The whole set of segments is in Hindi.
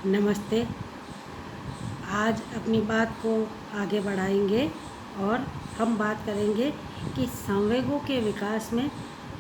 नमस्ते। आज अपनी बात को आगे बढ़ाएंगे और हम बात करेंगे कि संवेगों के विकास में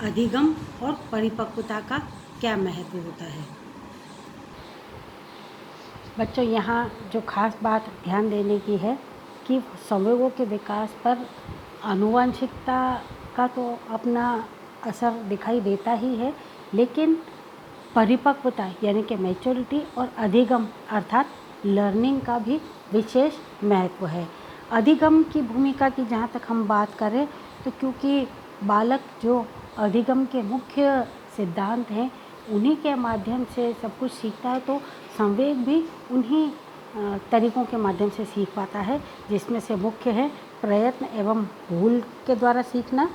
अधिगम और परिपक्वता का क्या महत्व होता है। बच्चों, यहाँ जो खास बात ध्यान देने की है कि संवेगों के विकास पर आनुवंशिकता का तो अपना असर दिखाई देता ही है, लेकिन परिपक्वता यानी कि मैच्योरिटी और अधिगम अर्थात लर्निंग का भी विशेष महत्व है। अधिगम की भूमिका की जहाँ तक हम बात करें तो क्योंकि बालक जो अधिगम के मुख्य सिद्धांत हैं उन्हीं के माध्यम से सब कुछ सीखता है, तो संवेग भी उन्हीं तरीक़ों के माध्यम से सीख पाता है, जिसमें से मुख्य है प्रयत्न एवं भूल के द्वारा सीखना,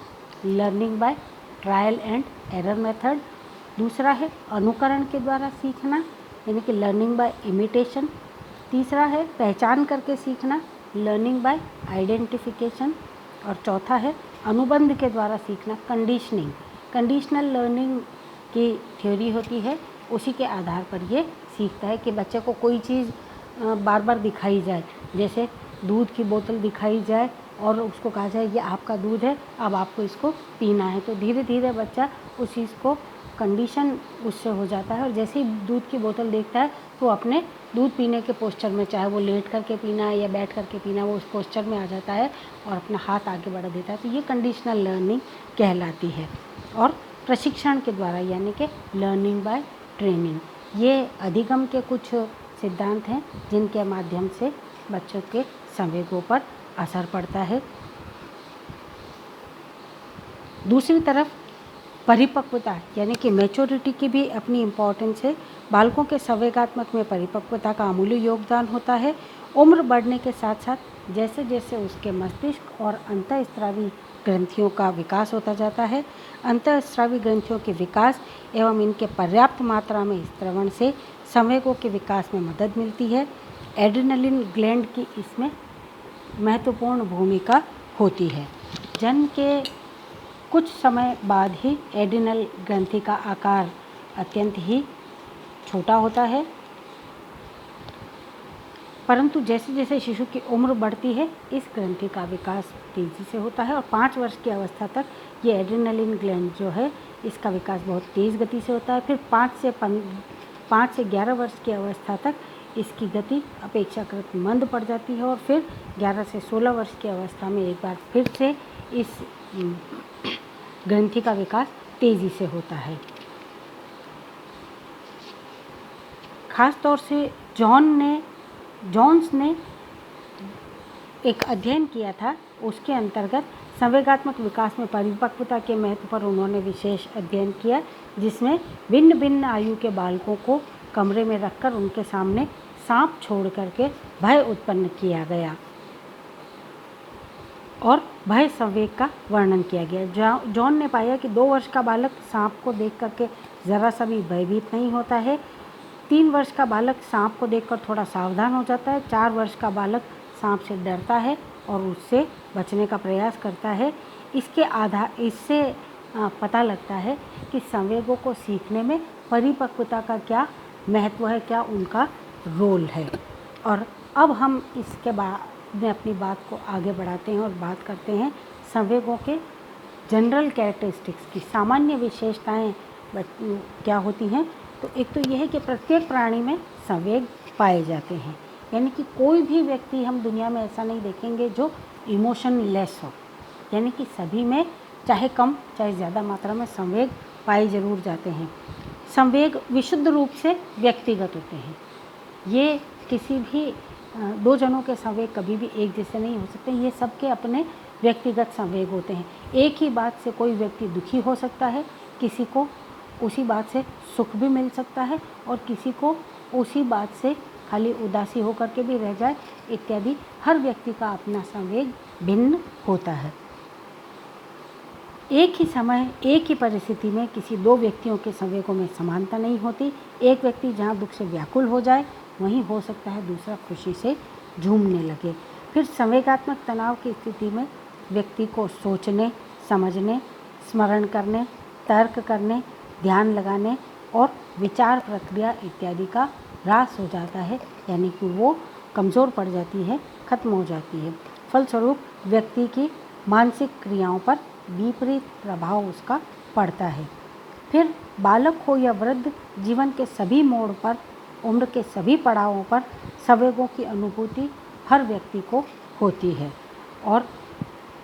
learning by trial and error method. दूसरा है अनुकरण के द्वारा सीखना यानी कि लर्निंग बाय इमिटेशन। तीसरा है पहचान करके सीखना, लर्निंग बाय आइडेंटिफिकेशन। और चौथा है अनुबंध के द्वारा सीखना, कंडीशनिंग। कंडीशनल लर्निंग की थ्योरी होती है, उसी के आधार पर ये सीखता है कि बच्चे को कोई चीज़ बार बार दिखाई जाए, जैसे दूध की बोतल दिखाई जाए और उसको कहा जाए ये आपका दूध है, अब आपको इसको पीना है, तो धीरे धीरे बच्चा उस चीज़ को कंडीशन उससे हो जाता है और जैसे ही दूध की बोतल देखता है तो अपने दूध पीने के पोस्चर में, चाहे वो लेट करके पीना है या बैठ करके पीना, वो उस पोस्चर में आ जाता है और अपना हाथ आगे बढ़ा देता है। तो ये कंडीशनल लर्निंग कहलाती है। और प्रशिक्षण के द्वारा यानी कि लर्निंग बाय ट्रेनिंग, ये अधिगम के कुछ सिद्धांत हैं जिनके माध्यम से बच्चों के संवेगों पर असर पड़ता है। दूसरी तरफ परिपक्वता यानी कि मैच्योरिटी की भी अपनी इम्पोर्टेंस है। बालकों के संवेगात्मक में परिपक्वता का अमूल्य योगदान होता है। उम्र बढ़ने के साथ साथ जैसे जैसे उसके मस्तिष्क और अंतःस्रावी ग्रंथियों का विकास होता जाता है, अंतःस्रावी ग्रंथियों के विकास एवं इनके पर्याप्त मात्रा में स्त्रवण से संवेगों के विकास में मदद मिलती है। एड्रेनलिन ग्लैंड की इसमें महत्वपूर्ण भूमिका होती है। जन्म के कुछ समय बाद ही एड्रिनल ग्रंथि का आकार अत्यंत ही छोटा होता है, परंतु जैसे जैसे शिशु की उम्र बढ़ती है इस ग्रंथि का विकास तेज़ी से होता है और 5 वर्ष की अवस्था तक ये एड्रेनलिन ग्लैंड जो है इसका विकास बहुत तेज़ गति से होता है। फिर 5 से 11 वर्ष की अवस्था तक इसकी गति अपेक्षाकृत मंद पड़ जाती है और फिर 11 से 16 वर्ष की अवस्था में एक बार फिर से इस ग्रंथि का विकास तेज़ी से होता है। खास तौर से जॉन्स ने एक अध्ययन किया था, उसके अंतर्गत संवेगात्मक विकास में परिपक्वता के महत्व पर उन्होंने विशेष अध्ययन किया, जिसमें भिन्न भिन्न आयु के बालकों को कमरे में रखकर उनके सामने सांप छोड़ करके भय उत्पन्न किया गया और भय संवेग का वर्णन किया गया। जॉन ने पाया कि 2 वर्ष का बालक सांप को देख करके ज़रा सा भी भयभीत नहीं होता है, 3 वर्ष का बालक सांप को देखकर थोड़ा सावधान हो जाता है, 4 वर्ष का बालक सांप से डरता है और उससे बचने का प्रयास करता है। इससे पता लगता है कि संवेगों को सीखने में परिपक्वता का क्या महत्व है, क्या उनका रोल है। और अब हम इसके बाद में अपनी बात को आगे बढ़ाते हैं और बात करते हैं संवेगों के जनरल कैरेक्टरिस्टिक्स की, सामान्य विशेषताएं क्या होती हैं। तो एक तो यह है कि प्रत्येक प्राणी में संवेग पाए जाते हैं, यानी कि कोई भी व्यक्ति हम दुनिया में ऐसा नहीं देखेंगे जो इमोशनलेस हो, यानी कि सभी में चाहे कम चाहे ज़्यादा मात्रा में संवेग पाए जरूर जाते हैं। संवेग विशुद्ध रूप से व्यक्तिगत होते हैं, ये किसी भी 2 जनों के संवेग कभी भी एक जैसे नहीं हो सकते, ये सबके अपने व्यक्तिगत संवेग होते हैं। एक ही बात से कोई व्यक्ति दुखी हो सकता है, किसी को उसी बात से सुख भी मिल सकता है और किसी को उसी बात से खाली उदासी होकर के भी रह जाए इत्यादि। हर व्यक्ति का अपना संवेग भिन्न होता है। एक ही समय एक ही परिस्थिति में किसी 2 व्यक्तियों के संवेगों में समानता नहीं होती। एक व्यक्ति जहाँ दुख से व्याकुल हो जाए वहीं हो सकता है दूसरा खुशी से झूमने लगे। फिर संवेगात्मक तनाव की स्थिति में व्यक्ति को सोचने, समझने, स्मरण करने, तर्क करने, ध्यान लगाने और विचार प्रक्रिया इत्यादि का ह्रास हो जाता है, यानी कि वो कमज़ोर पड़ जाती है, खत्म हो जाती है। फलस्वरूप व्यक्ति की मानसिक क्रियाओं पर विपरीत प्रभाव उसका पड़ता है। फिर बालक हो या वृद्ध, जीवन के सभी मोड़ पर, उम्र के सभी पड़ावों पर संवेगों की अनुभूति हर व्यक्ति को होती है और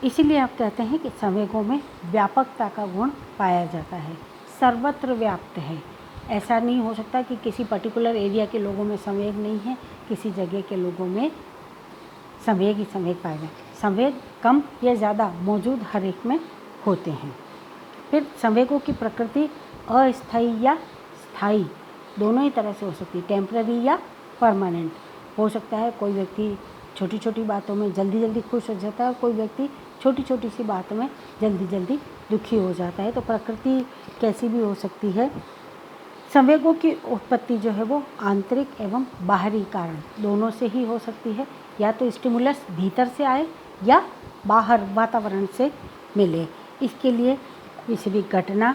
इसीलिए आप कहते हैं कि संवेगों में व्यापकता का गुण पाया जाता है, सर्वत्र व्याप्त है। ऐसा नहीं हो सकता कि किसी पर्टिकुलर एरिया के लोगों में संवेग नहीं है, किसी जगह के लोगों में संवेग ही संवेग पाए जाए। संवेग कम या ज़्यादा मौजूद हर एक में होते हैं। फिर संवेगों की प्रकृति अस्थायी या स्थायी दोनों ही तरह से हो सकती है, टेम्पररी या परमानेंट हो सकता है। कोई व्यक्ति छोटी छोटी बातों में जल्दी जल्दी खुश हो जाता है और कोई व्यक्ति छोटी छोटी सी बातों में जल्दी जल्दी दुखी हो जाता है। तो प्रकृति कैसी भी हो सकती है। संवेगों की उत्पत्ति जो है वो आंतरिक एवं बाहरी कारण दोनों से ही हो सकती है, या तो स्टिमुलस भीतर से आए या बाहर वातावरण से मिले। इसके लिए किसी भी घटना,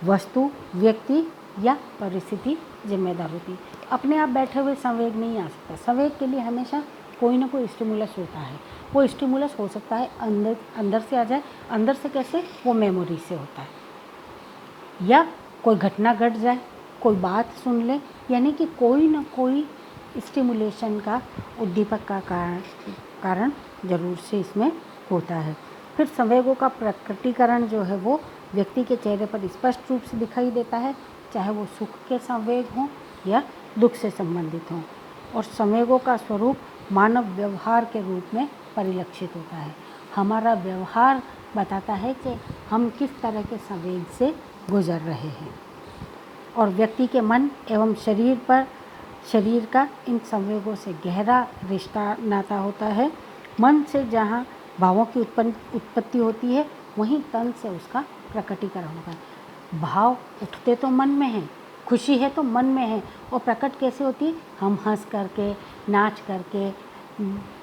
वस्तु, व्यक्ति या परिस्थिति जिम्मेदार होती है। अपने आप बैठे हुए संवेग नहीं आ सकता। संवेग के लिए हमेशा कोई ना कोई स्टिमुलस होता है। वो स्टिमुलस हो सकता है अंदर से आ जाए। अंदर से कैसे? वो मेमोरी से होता है, या कोई घटना घट जाए, कोई बात सुन ले, यानी कि कोई ना कोई स्टिमुलेशन का, उद्दीपक का कारण जरूर से इसमें होता है। फिर संवेगों का प्रकटीकरण जो है वो व्यक्ति के चेहरे पर स्पष्ट रूप से दिखाई देता है, चाहे वो सुख के संवेग हों या दुख से संबंधित हों। और संवेगों का स्वरूप मानव व्यवहार के रूप में परिलक्षित होता है। हमारा व्यवहार बताता है कि हम किस तरह के संवेग से गुजर रहे हैं। और व्यक्ति के मन एवं शरीर का इन संवेगों से गहरा रिश्ता नाता होता है। मन से जहाँ भावों की उत्पत्ति होती है, वहीं तन से उसका प्रकटीकरण होता है। भाव उठते तो मन में हैं, खुशी है तो मन में है, और प्रकट कैसे होती है? हम हंस करके, नाच करके,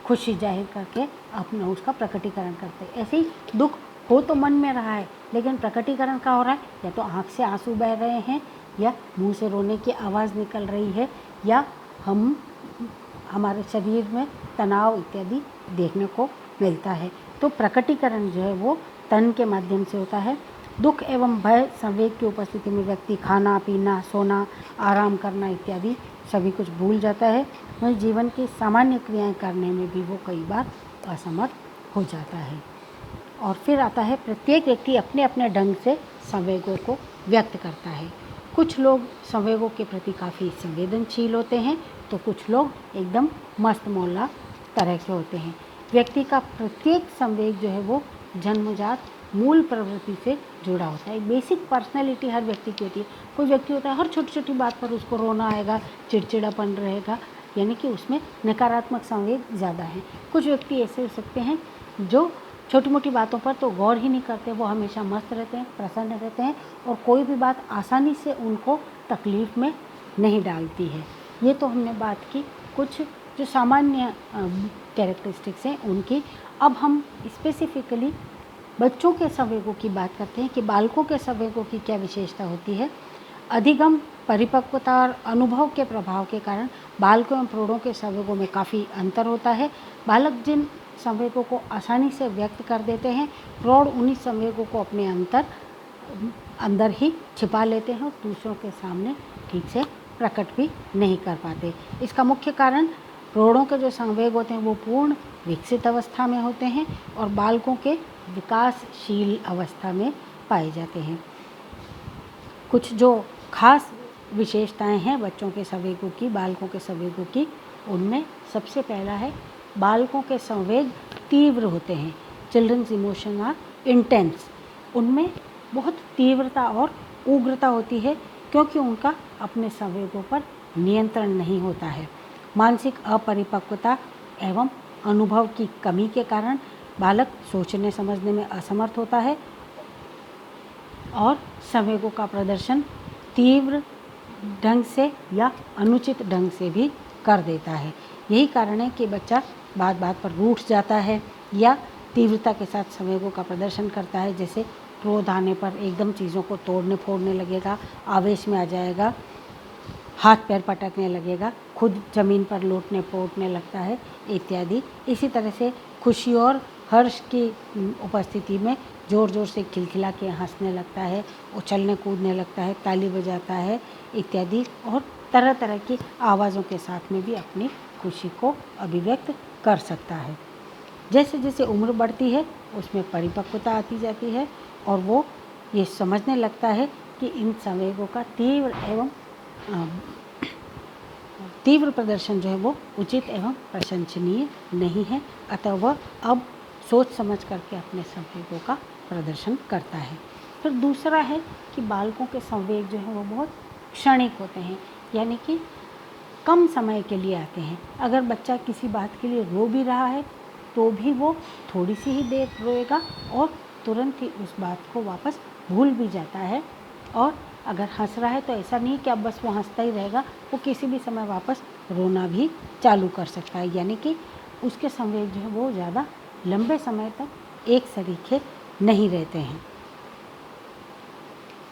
खुशी जाहिर करके अपना उसका प्रकटीकरण करते हैं। ऐसे ही दुख हो तो मन में रहा है, लेकिन प्रकटीकरण क्या हो रहा है? या तो आँख से आंसू बह रहे हैं, या मुंह से रोने की आवाज़ निकल रही है, या हमारे शरीर में तनाव इत्यादि देखने को मिलता है। तो प्रकटीकरण जो है वो तन के माध्यम से होता है। दुख एवं भय संवेग की उपस्थिति में व्यक्ति खाना, पीना, सोना, आराम करना इत्यादि सभी कुछ भूल जाता है। वहीं जीवन की सामान्य क्रियाएं करने में भी वो कई बार असमर्थ हो जाता है। और फिर आता है, प्रत्येक व्यक्ति अपने अपने ढंग से संवेगों को व्यक्त करता है। कुछ लोग संवेगों के प्रति काफ़ी संवेदनशील होते हैं, तो कुछ लोग एकदम मस्त मौला तरह के होते हैं। व्यक्ति का प्रत्येक संवेग जो है वो जन्मजात मूल प्रवृत्ति से जुड़ा होता है। बेसिक पर्सनैलिटी हर व्यक्ति की होती है। कोई व्यक्ति होता है हर छोटी छोटी बात पर उसको रोना आएगा, चिड़चिड़ापन रहेगा, यानी कि उसमें नकारात्मक संवेग ज़्यादा है। कुछ व्यक्ति ऐसे हो सकते हैं जो छोटी मोटी बातों पर तो गौर ही नहीं करते, वो हमेशा मस्त रहते हैं, प्रसन्न रहते हैं, और कोई भी बात आसानी से उनको तकलीफ़ में नहीं डालती है। ये तो हमने बात की कुछ जो सामान्य कैरेक्टरिस्टिक्स हैं उनकी। अब हम स्पेसिफिकली बच्चों के संवेगों की बात करते हैं कि बालकों के संवेगों की क्या विशेषता होती है। अधिगम, परिपक्वता और अनुभव के प्रभाव के कारण बालकों एवं प्रौढ़ों के संवेगों में काफ़ी अंतर होता है। बालक जिन संवेगों को आसानी से व्यक्त कर देते हैं, प्रौढ़ उन्हीं संवेगों को अपने अंदर ही छिपा लेते हैं और दूसरों के सामने ठीक से प्रकट भी नहीं कर पाते। इसका मुख्य कारण प्रौढ़ों के जो संवेग होते हैं वो पूर्ण विकसित अवस्था में होते हैं और बालकों के विकासशील अवस्था में पाए जाते हैं। कुछ जो खास विशेषताएं हैं बच्चों के संवेगों की, बालकों के संवेगों की, उनमें सबसे पहला है बालकों के संवेग तीव्र होते हैं। Children's emotion are intense. उनमें बहुत तीव्रता और उग्रता होती है क्योंकि उनका अपने संवेगों पर नियंत्रण नहीं होता है। मानसिक अपरिपक्वता एवं अनुभव की कमी के कारण बालक सोचने समझने में असमर्थ होता है और संवेगों का प्रदर्शन तीव्र ढंग से या अनुचित ढंग से भी कर देता है। यही कारण है कि बच्चा बात बात पर रूठ जाता है या तीव्रता के साथ संवेगों का प्रदर्शन करता है। जैसे क्रोध आने पर एकदम चीज़ों को तोड़ने फोड़ने लगेगा, आवेश में आ जाएगा, हाथ पैर पटकने लगेगा, खुद ज़मीन पर लोटने पोटने लगता है इत्यादि। इसी तरह से खुशी और हर्ष की उपस्थिति में ज़ोर ज़ोर से खिलखिला के हंसने लगता है, उछलने कूदने लगता है, ताली बजाता है इत्यादि, और तरह तरह की आवाज़ों के साथ में भी अपनी खुशी को अभिव्यक्त कर सकता है। जैसे जैसे उम्र बढ़ती है उसमें परिपक्वता आती जाती है और वो ये समझने लगता है कि इन संवेगों का तीव्र प्रदर्शन जो है वो उचित एवं प्रशंसनीय नहीं है, अतः वह अब सोच समझ करके अपने संवेगों का प्रदर्शन करता है। फिर दूसरा है कि बालकों के संवेग जो हैं वो बहुत क्षणिक होते हैं, यानी कि कम समय के लिए आते हैं। अगर बच्चा किसी बात के लिए रो भी रहा है तो भी वो थोड़ी सी ही देर रोएगा और तुरंत ही उस बात को वापस भूल भी जाता है। और अगर हंस रहा है तो ऐसा नहीं कि अब बस वो हंसता ही रहेगा, वो किसी भी समय वापस रोना भी चालू कर सकता है, यानी कि उसके संवेग जो है वो ज़्यादा लंबे समय तक एक सरीखे नहीं रहते हैं।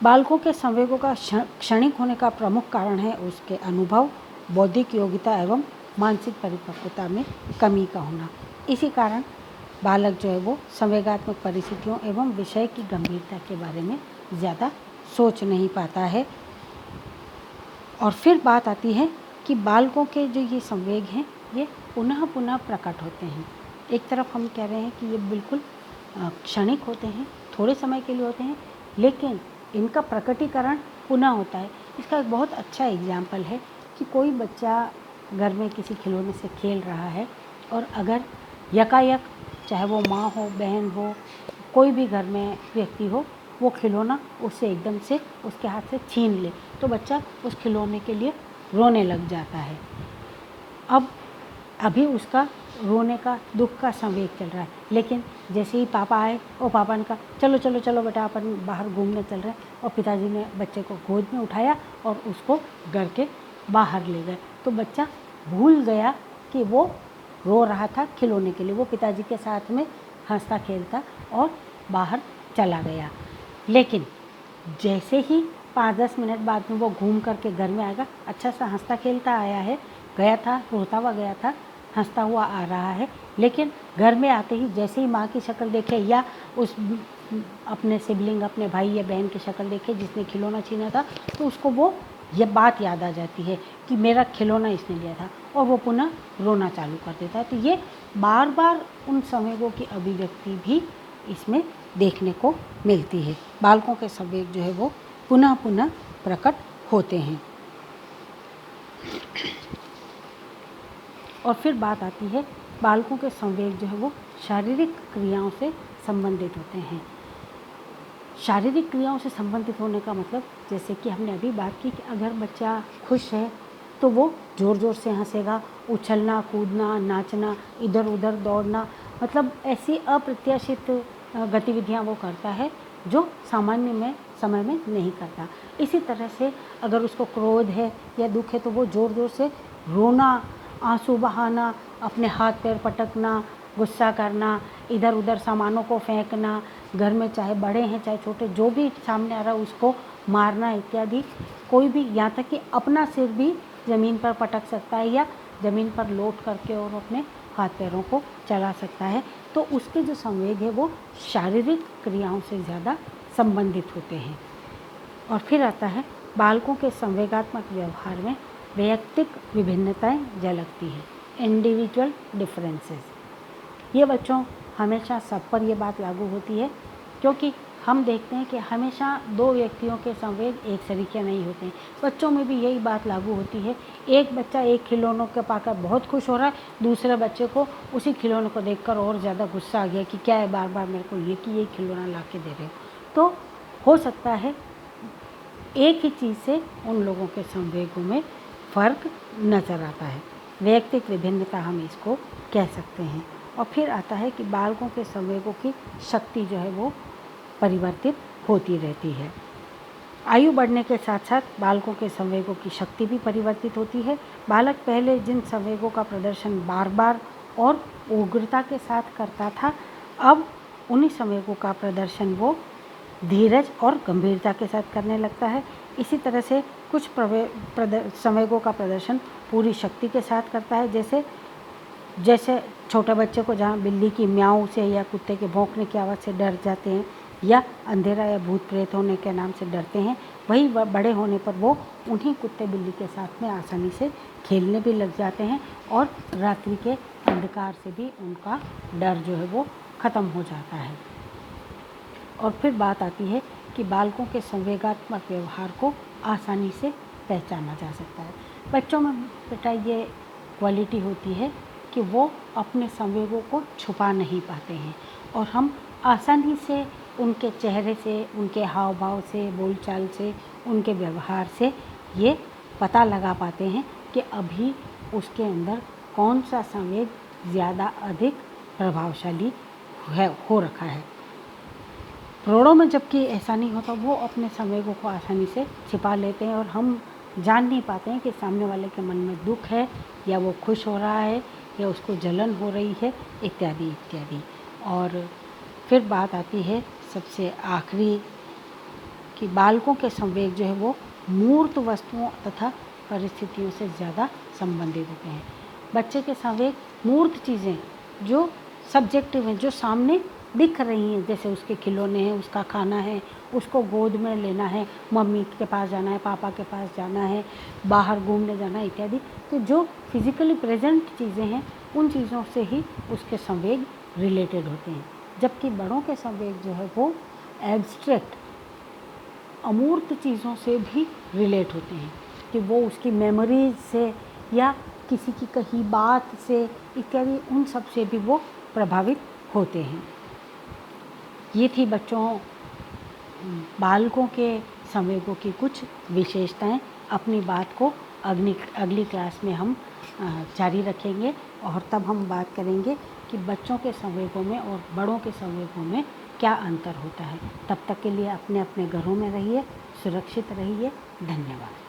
बालकों के संवेगों का क्षणिक होने का प्रमुख कारण है उसके अनुभव, बौद्धिक योग्यता एवं मानसिक परिपक्वता में कमी का होना। इसी कारण बालक जो है वो संवेगात्मक परिस्थितियों एवं विषय की गंभीरता के बारे में ज़्यादा सोच नहीं पाता है। और फिर बात आती है कि बालकों के जो ये संवेग हैं ये पुनः पुनः प्रकट होते हैं। एक तरफ हम कह रहे हैं कि ये बिल्कुल क्षणिक होते हैं, थोड़े समय के लिए होते हैं, लेकिन इनका प्रकटीकरण पुनः होता है। इसका एक बहुत अच्छा एग्जाम्पल है कि कोई बच्चा घर में किसी खिलौने से खेल रहा है और अगर यकायक, चाहे वो माँ हो, बहन हो, कोई भी घर में व्यक्ति हो, वो खिलौना उससे एकदम से उसके हाथ से छीन ले तो बच्चा उस खिलौने के लिए रोने लग जाता है। अब अभी उसका रोने का, दुख का संवेग चल रहा है, लेकिन जैसे ही पापा आए और पापा ने कहा चलो चलो चलो बेटा अपन बाहर घूमने चल रहे हैं, और पिताजी ने बच्चे को गोद में उठाया और उसको घर के बाहर ले गए, तो बच्चा भूल गया कि वो रो रहा था खिलौने के लिए। वो पिताजी के साथ में हंसता खेलता और बाहर चला गया। लेकिन जैसे ही 5-10 मिनट बाद में वो घूम करके घर में आएगा, अच्छा सा हंसता खेलता आया है, गया था, रोता हुआ गया था, हंसता हुआ आ रहा है, लेकिन घर में आते ही जैसे ही माँ की शक्ल देखे या उस अपने सिबलिंग, अपने भाई या बहन की शक्ल देखे जिसने खिलौना छीना था, तो उसको वो ये बात याद आ जाती है कि मेरा खिलौना इसने लिया था, और वो पुनः रोना चालू कर देता है। तो ये बार बार उन संवेगों की अभिव्यक्ति भी इसमें देखने को मिलती है। बालकों के संवेग जो है वो पुनः पुनः प्रकट होते हैं। और फिर बात आती है बालकों के संवेग जो है वो शारीरिक क्रियाओं से संबंधित होते हैं। शारीरिक क्रियाओं से संबंधित होने का मतलब, जैसे कि हमने अभी बात की कि अगर बच्चा खुश है तो वो ज़ोर ज़ोर से हंसेगा, उछलना कूदना, नाचना, इधर उधर दौड़ना, मतलब ऐसी अप्रत्याशित गतिविधियां वो करता है जो सामान्य समय में नहीं करता। इसी तरह से अगर उसको क्रोध है या दुख है तो वो ज़ोर ज़ोर से रोना, आंसू बहाना, अपने हाथ पैर पटकना, गुस्सा करना, इधर उधर सामानों को फेंकना, घर में चाहे बड़े हैं चाहे छोटे, जो भी सामने आ रहा है उसको मारना इत्यादि। कोई भी, यहाँ तक कि अपना सिर भी ज़मीन पर पटक सकता है या ज़मीन पर लोट करके और अपने हाथ पैरों को चला सकता है। तो उसके जो संवेग है वो शारीरिक क्रियाओं से ज़्यादा संबंधित होते हैं। और फिर आता है बालकों के संवेगात्मक व्यवहार में वैयक्तिक विभिन्नताएं झलकती हैं, इंडिविजुअल डिफरेंसेस। ये बच्चों हमेशा सब पर ये बात लागू होती है, क्योंकि हम देखते हैं कि हमेशा दो व्यक्तियों के संवेग एक सरीखे नहीं होते हैं। बच्चों में भी यही बात लागू होती है। एक बच्चा एक खिलौनों के पाकर बहुत खुश हो रहा है, दूसरे बच्चे को उसी खिलौनों को देखकर और ज़्यादा गुस्सा आ गया कि क्या है, बार बार मेरे को ये खिलौना ला के दे रहे हो। तो हो सकता है एक ही चीज़ से उन लोगों के संवेगों में फ़र्क नज़र आता है। वैयक्तिक विभिन्नता हम इसको कह सकते हैं। और फिर आता है कि बालकों के संवेगों की शक्ति जो है वो परिवर्तित होती रहती है। आयु बढ़ने के साथ साथ बालकों के संवेगों की शक्ति भी परिवर्तित होती है। बालक पहले जिन संवेगों का प्रदर्शन बार बार और उग्रता के साथ करता था, अब उन्हीं संवेगों का प्रदर्शन वो धीरज और गंभीरता के साथ करने लगता है। इसी तरह से कुछ संवेगों का प्रदर्शन पूरी शक्ति के साथ करता है, जैसे जैसे छोटे बच्चे को जहाँ बिल्ली की म्याऊं से या कुत्ते के भौंकने की आवाज़ से डर जाते हैं या अंधेरा या भूत प्रेत होने के नाम से डरते हैं, वही बड़े होने पर वो उन्हीं कुत्ते बिल्ली के साथ में आसानी से खेलने भी लग जाते हैं और रात्रि के अंधकार से भी उनका डर जो है वो ख़त्म हो जाता है। और फिर बात आती है कि बालकों के संवेगात्मक व्यवहार को आसानी से पहचाना जा सकता है। बच्चों में बेटा ये क्वालिटी होती है कि वो अपने संवेगों को छुपा नहीं पाते हैं और हम आसानी से उनके चेहरे से, उनके हाव भाव से, बोलचाल से, उनके व्यवहार से ये पता लगा पाते हैं कि अभी उसके अंदर कौन सा संवेग ज़्यादा अधिक प्रभावशाली हो रखा है। प्रौढ़ों में जबकि ऐसा नहीं होता, वो अपने संवेगों को आसानी से छिपा लेते हैं और हम जान नहीं पाते हैं कि सामने वाले के मन में दुख है या वो खुश हो रहा है या उसको जलन हो रही है, इत्यादि इत्यादि। और फिर बात आती है सबसे आखिरी कि बालकों के संवेग जो है वो मूर्त वस्तुओं तथा परिस्थितियों से ज़्यादा संबंधित होते हैं। बच्चे के संवेग मूर्त चीज़ें जो सब्जेक्टिव हैं, जो सामने दिख रही हैं, जैसे उसके खिलौने हैं, उसका खाना है, उसको गोद में लेना है, मम्मी के पास जाना है, पापा के पास जाना है, बाहर घूमने जाना है, इत्यादि। तो जो फिज़िकली प्रेजेंट चीज़ें हैं उन चीज़ों से ही उसके संवेग रिलेटेड होते हैं, जबकि बड़ों के संवेग जो है वो एब्स्ट्रैक्ट अमूर्त चीज़ों से भी रिलेट होते हैं कि वो उसकी मेमोरीज से या किसी की कही बात से इत्यादि, उन सब से भी वो प्रभावित होते हैं। ये थी बच्चों बालकों के संवेगों की कुछ विशेषताएं। अपनी बात को अगली क्लास में हम जारी रखेंगे और तब हम बात करेंगे कि बच्चों के संवेगों में और बड़ों के संवेगों में क्या अंतर होता है। तब तक के लिए अपने अपने घरों में रहिए, सुरक्षित रहिए। धन्यवाद।